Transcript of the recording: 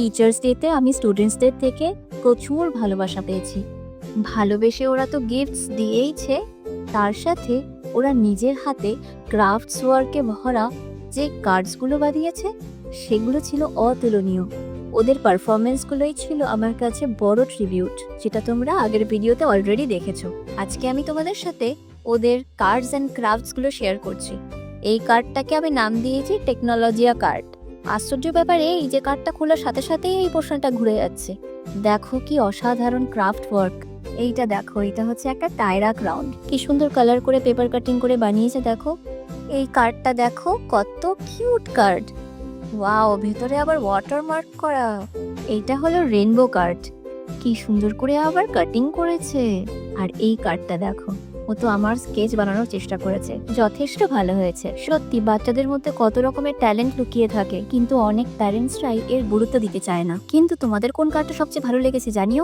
Teachers ডেতে আমি স্টুডেন্টসদের থেকে প্রচুর ভালোবাসা পেয়েছি। ভালোবেসে ওরা তো গিফটস দিয়েইছে, তার সাথে ওরা নিজের হাতে ক্রাফটস ওয়ার্কে ভরা যে কার্ডসগুলো বানিয়েছে সেগুলো ছিল অতুলনীয়। ওদের পারফরমেন্সগুলোই ছিল আমার কাছে বড় ট্রিবিউট, যেটা তোমরা আগের ভিডিওতে অলরেডি দেখেছো। আজকে আমি তোমাদের সাথে ওদের কার্ডস অ্যান্ড ক্রাফটসগুলো শেয়ার করছি। এই কার্ডটাকে আমি নাম দিয়েছি টেকনোলজিয়া কার্ড। আশ্চর্য ব্যাপার এই যে কার্ডটা খোলার সাথে সাথেই এই পোর্শনটা ঘুরে যাচ্ছে। দেখো কি অসাধারণ ক্রাফট ওয়ার্ক। এইটা দেখো, এটা হচ্ছে একটা টায়রা ক্রাউন, কি সুন্দর কালার করে পেপার কাটিং করে বানিয়েছে দেখো। এই কার্ডটা দেখো কত কিউট কার্ড। ওয়াও, ভেতরে আবার ওয়াটারমার্ক করা। এইটা হলো রেনবো কার্ড, কি সুন্দর করে আবার কাটিং করেছে। আর এই কার্ডটা দেখো, ও তো আমার স্কেচ বানানোর চেষ্টা করেছে, যথেষ্ট ভালো হয়েছে। সত্যি বাচ্চাদের মধ্যে কত রকমের ট্যালেন্ট লুকিয়ে থাকে, কিন্তু অনেক প্যারেন্টসরাই এর গুরুত্ব দিতে চায় না। কিন্তু তোমাদের কোন কার্ডটা সবচেয়ে ভালো লেগেছে জানিও।